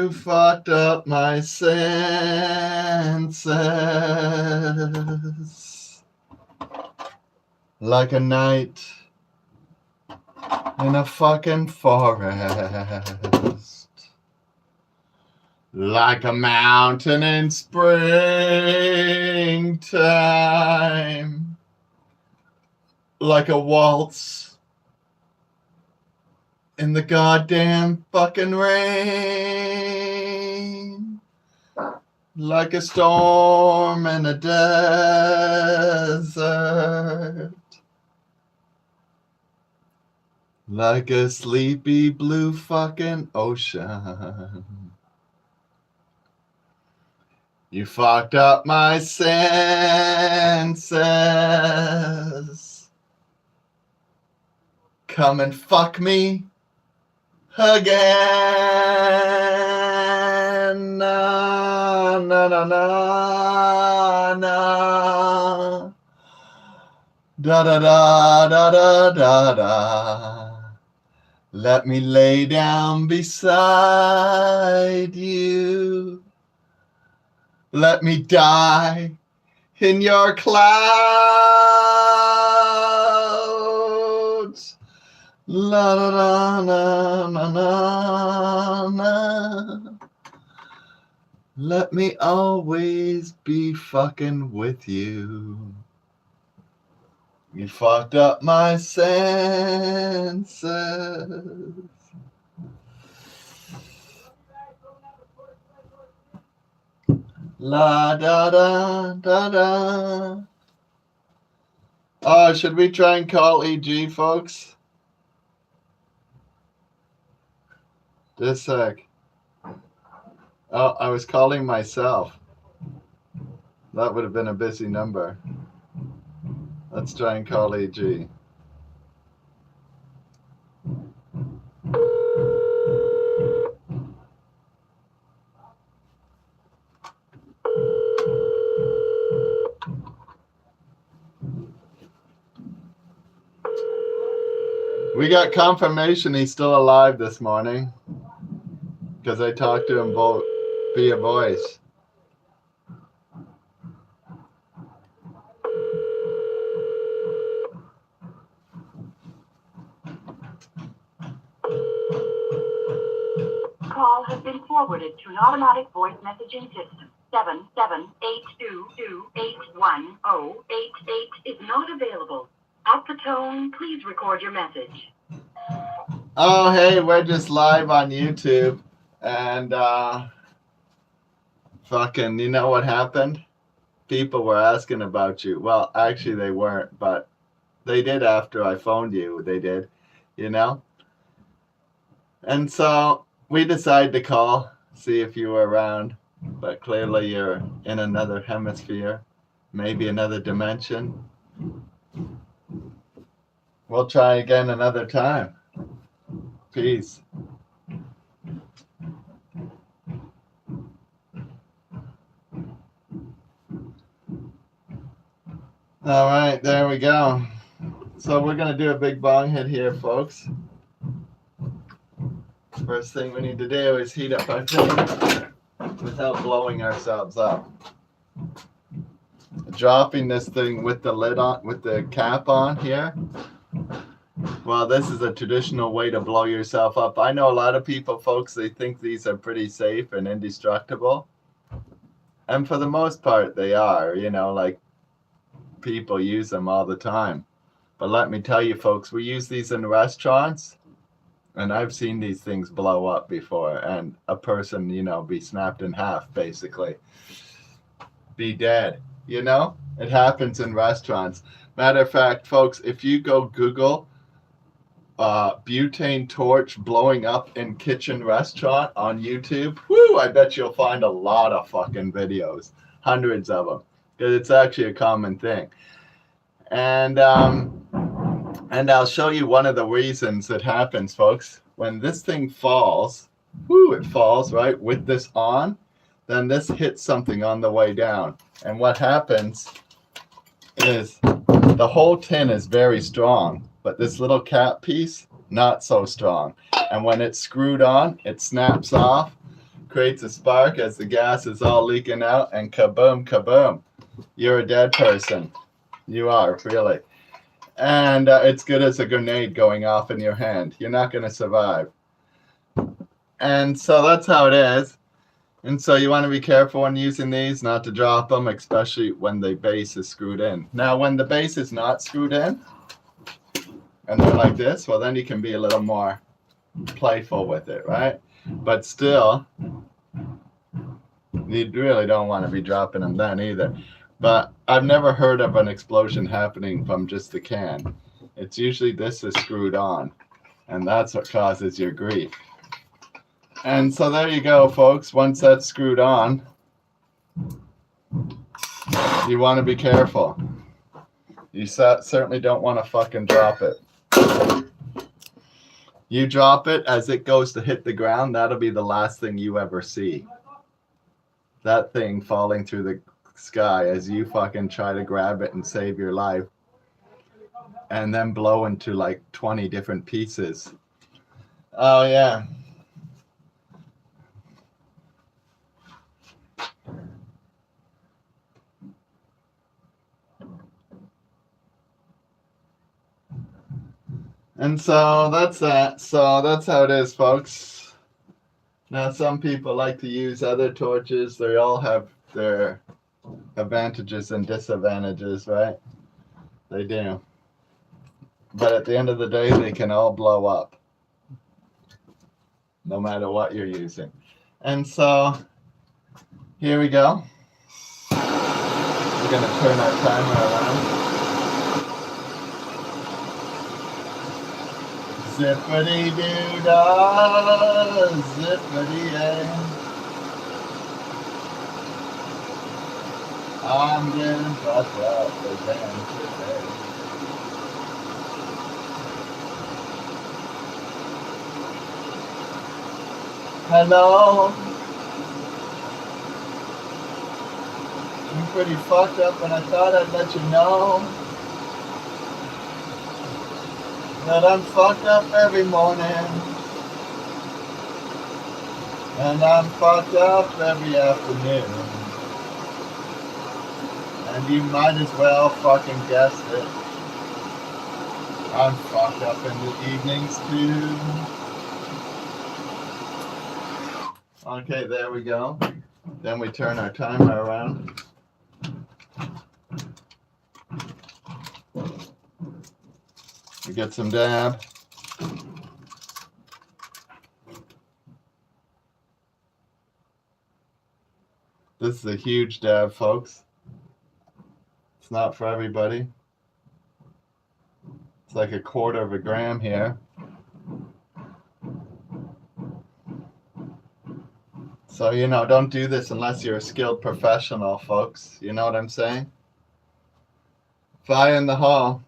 You fucked up my senses like a night in a fucking forest, like a mountain in springtime, like a waltz in the goddamn fucking rain, like a storm in a desert, like a sleepy blue fucking ocean. You fucked up my senses. Come and fuck me again. Na, na, na, na, na. Da, da, da, da, da, da, da. Let me lay down beside you. Let me die in your clouds. La da da na na na na. Let me always be fucking with you. You fucked up my senses. La da da da da. Oh, should we try and call EG, folks? Just a sec. Oh, I was calling myself. That would have been a busy number. Let's try and call EG. We got confirmation he's still alive this morning because I talked to him both via voice. Call has been forwarded to an automatic voice messaging system. 77822811088 is not available. At the tone, please record your message. Oh, hey, we're just live on YouTube. And, fucking, you know what happened? People were asking about you. Well, actually, they weren't, but they did after I phoned you. They did, you know? And so we decided to call, see if you were around. But clearly you're in another hemisphere, maybe another dimension. We'll try again another time. Peace. All right, there we go. So we're going to do a big bong hit here, folks. First thing we need to do is heat up our thing without blowing ourselves up. Dropping this thing with the lid on, with the cap on here. Well, this is a traditional way to blow yourself up. I know a lot of people, folks, they think these are pretty safe and indestructible. And for the most part, they are, you know, like people use them all the time. But let me tell you, folks, we use these in restaurants. And I've seen these things blow up before and a person, you know, be snapped in half, basically. Be dead, you know? It happens in restaurants. Matter of fact, folks, if you go Google butane torch blowing up in kitchen restaurant on YouTube, whoo, I bet you'll find a lot of fucking videos. Hundreds of them. Because it's actually a common thing. And I'll show you one of the reasons it happens, folks. When this thing falls, it falls, right, with this on, then this hits something on the way down. And what happens is the whole tin is very strong, but this little cap piece, not so strong. And when it's screwed on, it snaps off, creates a spark as the gas is all leaking out, and kaboom, kaboom. You're a dead person. You are, really. And it's good as a grenade going off in your hand. You're not going to survive. And so that's how it is. And so you want to be careful when using these, not to drop them, especially when the base is screwed in. Now, when the base is not screwed in, and they're like this, well, then you can be a little more playful with it, right? But still, you really don't want to be dropping them then either. But I've never heard of an explosion happening from just the can. It's usually this is screwed on, and that's what causes your grief. And so there you go, folks. Once that's screwed on, you want to be careful. You certainly don't want to fucking drop it. You drop it as it goes to hit the ground, that'll be the last thing you ever see. That thing falling through the sky as you fucking try to grab it and save your life, and then blow into like 20 different pieces. Oh yeah. And so that's that. So that's how it is, folks. Now, some people like to use other torches. They all have their advantages and disadvantages, right? They do. But at the end of the day, they can all blow up, no matter what you're using. And so here we go. We're going to turn our timer around. Zippity-doo-dah, zippity-yay. I'm getting fucked up again today. Hello? I'm pretty fucked up, and I thought I'd let you know that I'm fucked up every morning, and I'm fucked up every afternoon, and you might as well fucking guess it. I'm fucked up in the evenings too. Okay, there we go. Then we turn our timer around. We get some dab. This is a huge dab, folks. It's not for everybody. It's like 1/4 of a gram here. So, you know, don't do this unless you're a skilled professional, folks. You know what I'm saying? Fire in the hole.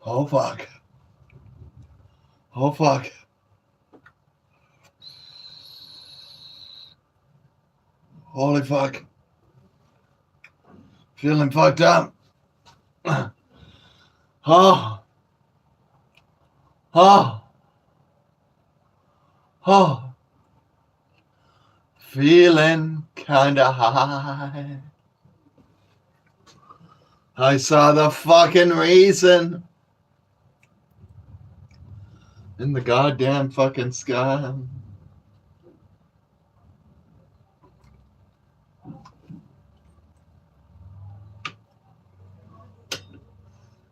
Oh, fuck. Oh, fuck. Holy fuck. Feeling fucked up. Oh. Oh. Oh. Feeling kinda high. I saw the fucking reason in the goddamn fucking sky.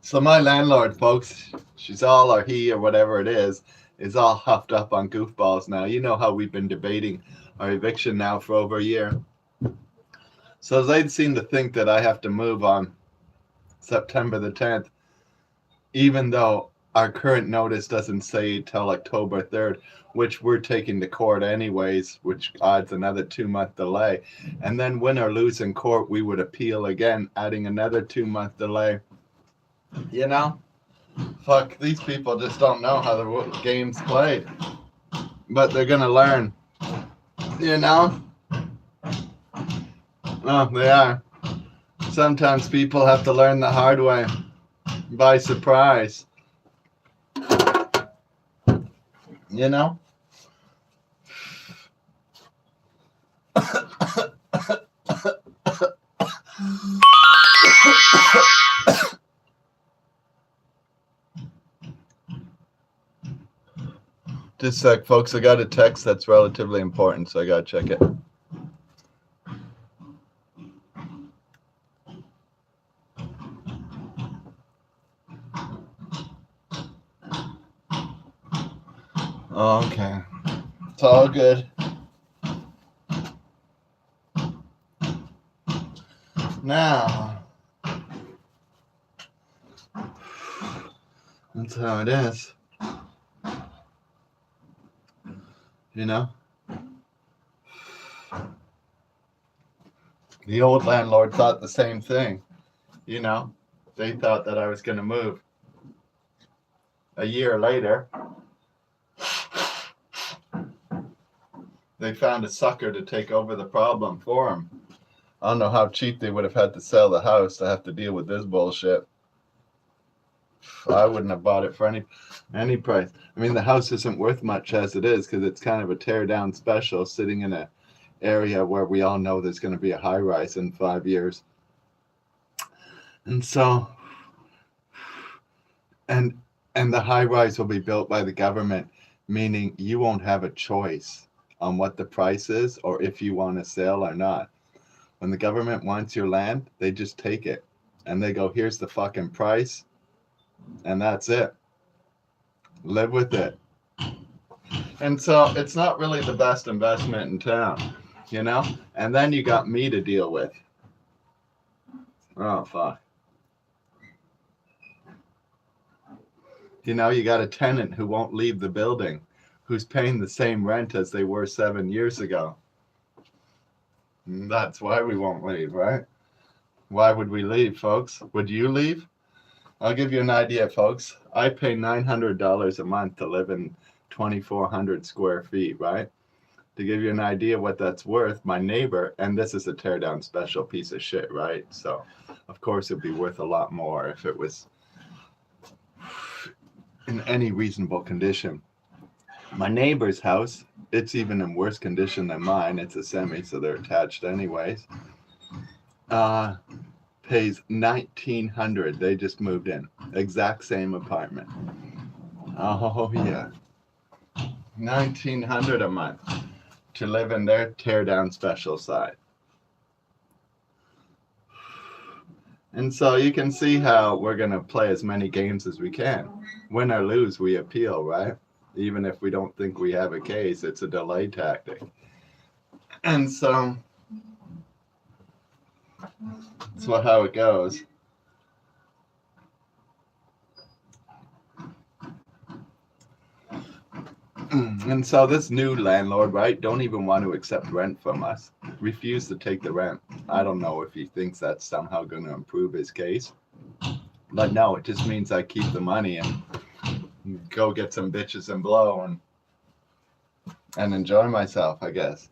So my landlord, folks, she's all, or he, or whatever it is all huffed up on goofballs now. You know how we've been debating our eviction now for over a year. So they'd seem to think that I have to move on September the 10th, even though our current notice doesn't say till October 3rd, which we're taking to court anyways, which adds another 2-month delay. And then win or lose in court, we would appeal again, adding another 2-month delay. You know? Fuck, these people just don't know how the game's played. but they're gonna learn. You know? Oh, they are. Sometimes people have to learn the hard way, by surprise. You know? Just a sec, folks. I got a text that's relatively important, so I gotta check it. Okay. It's all good. Now, that's how it is. You know? The old landlord thought the same thing. You know? They thought that I was going to move. A year later, they found a sucker to take over the problem for them. I don't know how cheap they would have had to sell the house to have to deal with this bullshit. I wouldn't have bought it for any price. I mean, the house isn't worth much as it is because it's kind of a tear down special sitting in an area where we all know there's going to be a high rise in 5 years. And so, and the high rise will be built by the government, meaning you won't have a choice on what the price is or if you want to sell or not. When the government wants your land, they just take it and they go, here's the fucking price. And that's it. Live with it. And so it's not really the best investment in town, you know? And then you got me to deal with. Oh, fuck. You know, you got a tenant who won't leave the building, who's paying the same rent as they were 7 years ago. That's why we won't leave, right? Why would we leave, folks? Would you leave? I'll give you an idea, folks. I pay $900 a month to live in 2,400 square feet, right? To give you an idea what that's worth, my neighbor, and this is a tear down special piece of shit, right? So, of course, it'd be worth a lot more if it was in any reasonable condition. My neighbor's house, it's even in worse condition than mine. It's a semi, so they're attached anyways. Pays $1,900. They just moved in. Exact same apartment. Oh yeah. $1,900 a month to live in their tear down special side. And so you can see how we're gonna play as many games as we can. Win or lose, we appeal, right? Even if we don't think we have a case, it's a delay tactic. And so that's how it goes. And so this new landlord, right, don't even want to accept rent from us. Refuse to take the rent. I don't know if he thinks that's somehow going to improve his case. But no, it just means I keep the money and go get some bitches and blow and enjoy myself, I guess.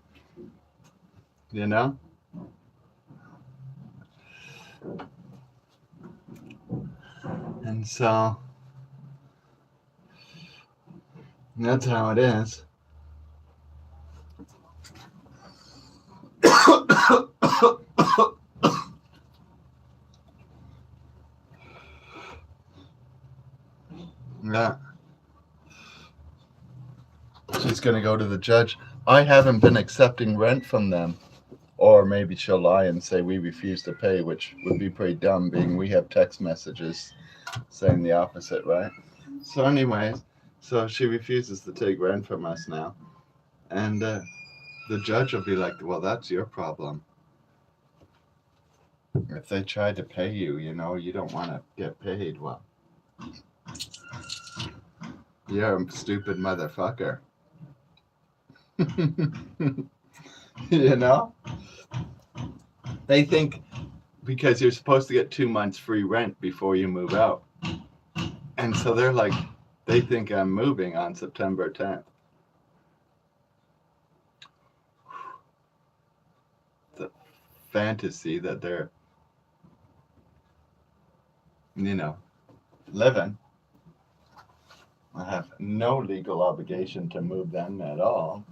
You know? And so that's how it is. Yeah. She's going to go to the judge. I haven't been accepting rent from them. Or maybe she'll lie and say we refuse to pay, which would be pretty dumb, being we have text messages saying the opposite, right? So anyways, so she refuses to take rent from us now. And the judge will be like, well, that's your problem. If they tried to pay you, you know, you don't want to get paid. Well, you're a stupid motherfucker. You know? They think because you're supposed to get 2 months free rent before you move out. And so they're like, they think I'm moving on September 10th. fantasy that they're, living. I have no legal obligation to move them at all.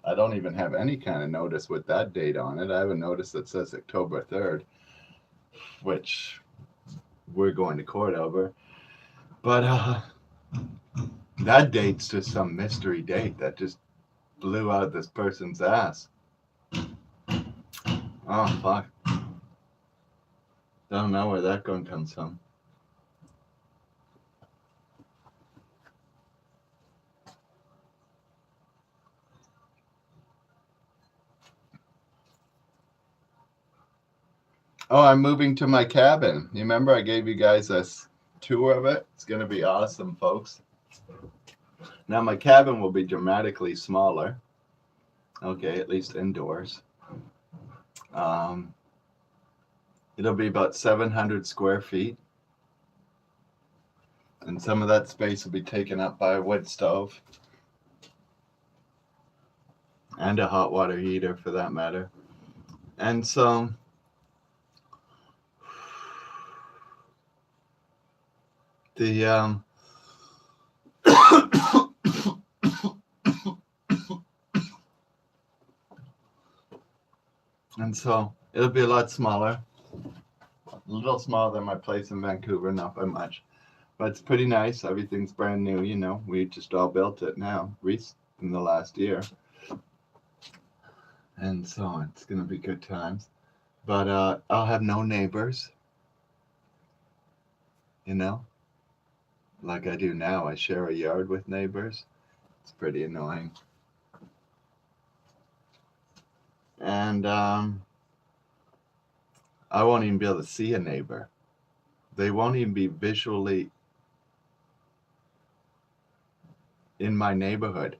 I don't even have any kind of notice with that date on it. I have a notice that says October 3rd, which we're going to court over. But that date's just some mystery date that just blew out this person's ass. Oh, fuck. Don't know where that gun comes from. Oh, I'm moving to my cabin. You remember I gave you guys a tour of it? It's going to be awesome, folks. Now, my cabin will be dramatically smaller. Okay, at least indoors. It'll be about 700 square feet. And some of that space will be taken up by a wood stove. And a hot water heater, for that matter. And so the and so it'll be a lot smaller, a little smaller than my place in Vancouver, not by much, but it's pretty nice. Everything's brand new, we just all built it now in the last year, and so it's gonna be good times. But I'll have no neighbors, like I do now. I share a yard with neighbors. It's pretty annoying. And I won't even be able to see a neighbor. They won't even be visually in my neighborhood,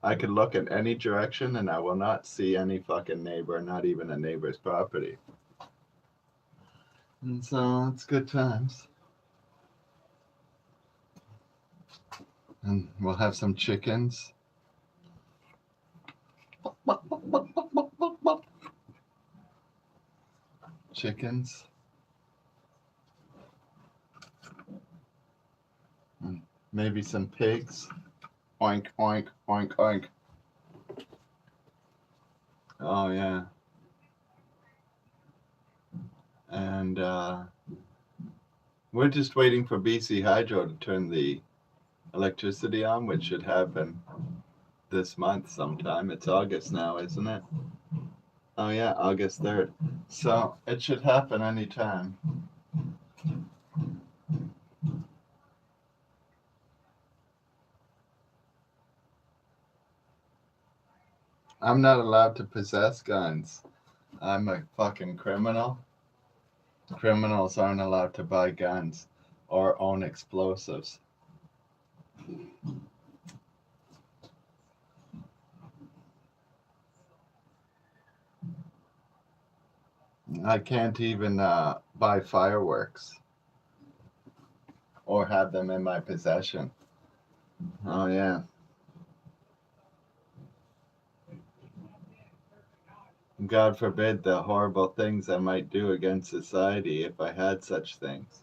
I could look in any direction and I will not see any fucking neighbor, not even a neighbor's property. And so it's good times. And we'll have some chickens. Chickens. And maybe some pigs. Oink, oink, oink, oink. Oh, yeah. And we're just waiting for BC Hydro to turn the electricity on, which should happen this month sometime. It's August now, isn't it? Oh, yeah, August 3rd. So it should happen anytime. I'm not allowed to possess guns. I'm a fucking criminal. Criminals aren't allowed to buy guns or own explosives. I can't even buy fireworks or have them in my possession. Oh, yeah. God forbid the horrible things I might do against society if I had such things.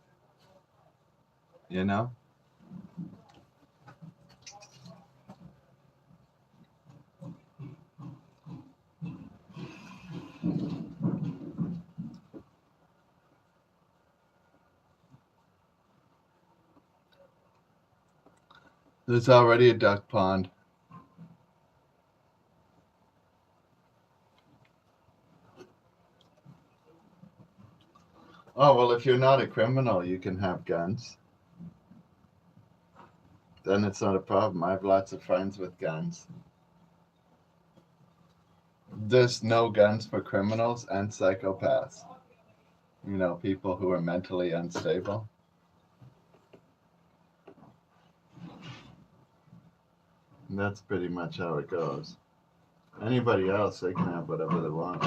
There's already a duck pond. Oh, well, if you're not a criminal, you can have guns. Then it's not a problem. I have lots of friends with guns. There's no guns for criminals and psychopaths. People who are mentally unstable. And that's pretty much how it goes. Anybody else, they can have whatever they want.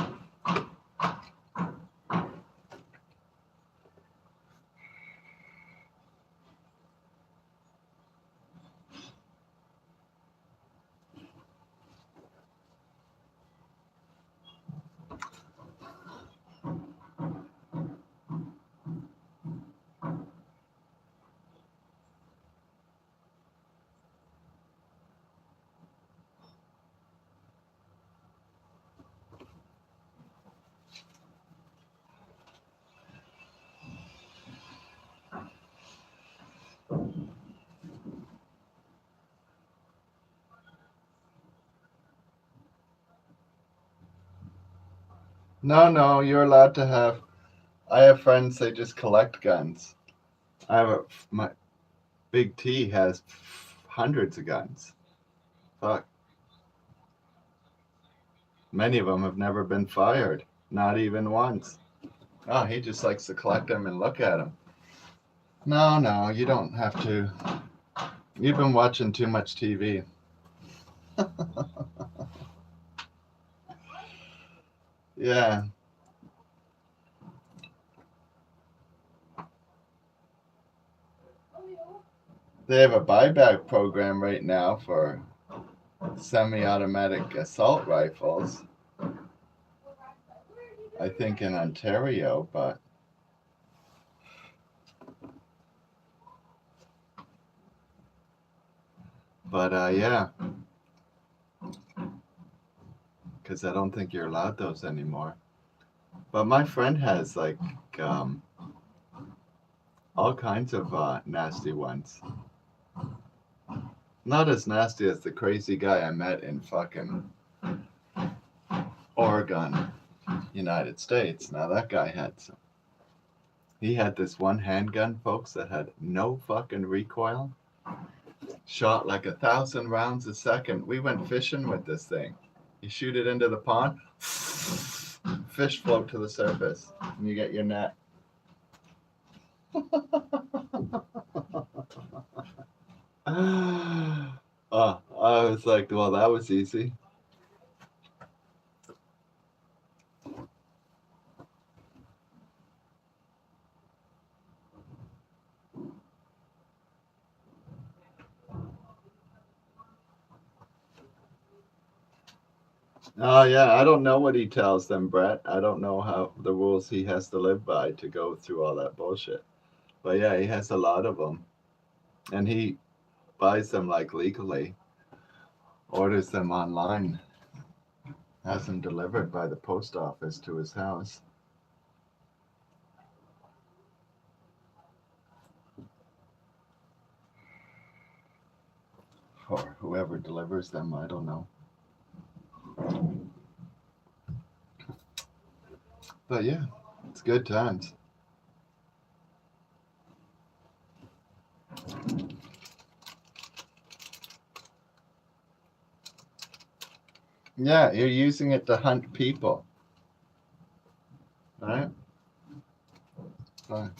No, you're allowed to have. I have friends, they just collect guns. My Big T has hundreds of guns. Fuck. Many of them have never been fired. Not even once. Oh, he just likes to collect them and look at them. No, you don't have to. You've been watching too much TV. Yeah. They have a buyback program right now for semi-automatic assault rifles. I think in Ontario, but yeah, because I don't think you're allowed those anymore. But my friend has like all kinds of nasty ones. Not as nasty as the crazy guy I met in fucking Oregon, United States. Now that guy had some. He had this one handgun, folks, that had no fucking recoil. Shot like 1,000 rounds a second. We went fishing with this thing. You shoot it into the pond, fish float to the surface, and you get your net. I was like, well, that was easy. Oh yeah, I don't know what he tells them, Brett. I don't know how the rules he has to live by to go through all that bullshit. But yeah, he has a lot of them, and he buys them like legally, orders them online, has them delivered by the post office to his house. Or whoever delivers them, I don't know. But yeah, it's good times. Yeah, you're using it to hunt people. Right? Fine.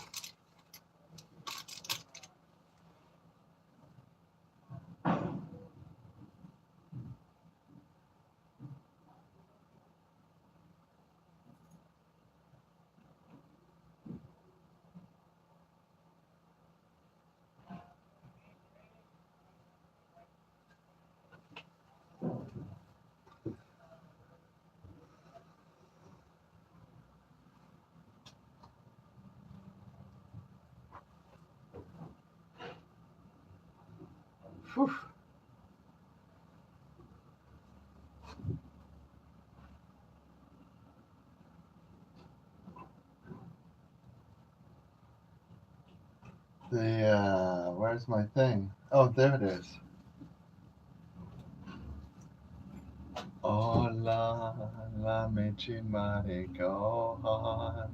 Whew. Where's my thing? Oh, there it is. Hola, la mare, go on.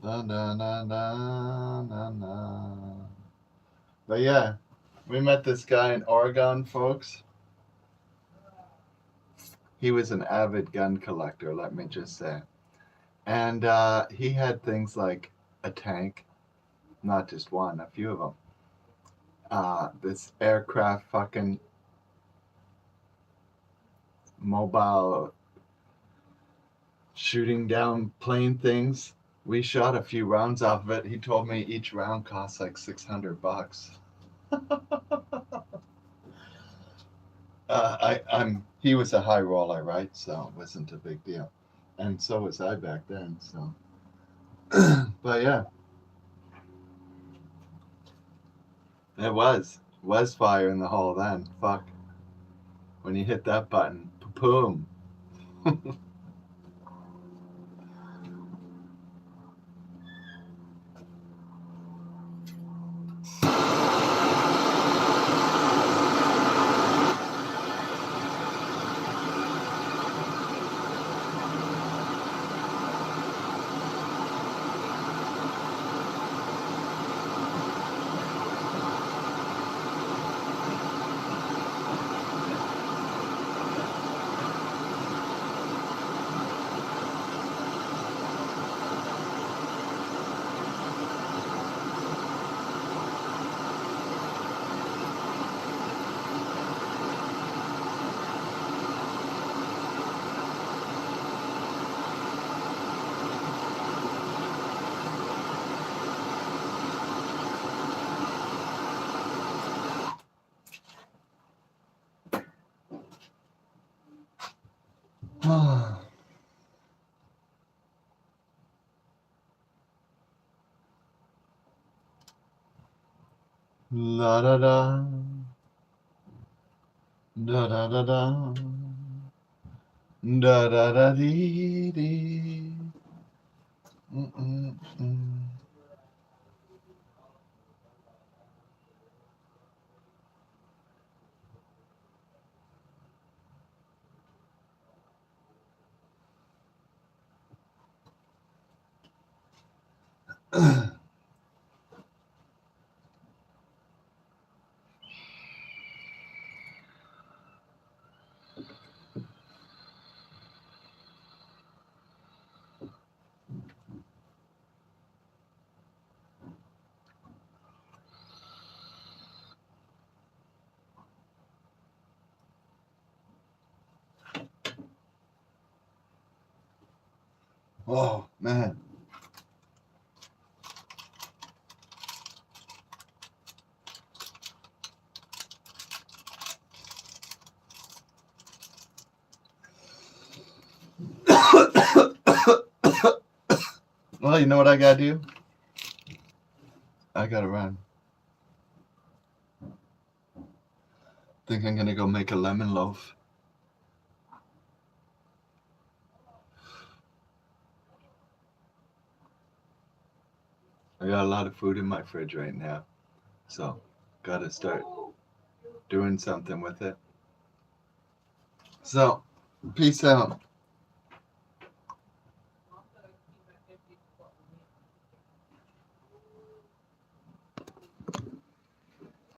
Na na na na na na. But yeah, we met this guy in Oregon, folks. He was an avid gun collector, let me just say. And he had things like a tank, not just one, a few of them. This aircraft fucking mobile shooting down plane things. We shot a few rounds off of it. He told me each round costs like $600. He was a high roller, right? So it wasn't a big deal. And so was I back then, so. But yeah. It was fire in the hole then. Fuck. When you hit that button, boom. La da da. Da da da da. Da da da dee dee. Mm-mm-mm. Oh man. Well, you know what I gotta do? I gotta run. Think I'm gonna go make a lemon loaf. I got a lot of food in my fridge right now, so gotta start doing something with it. So, peace out.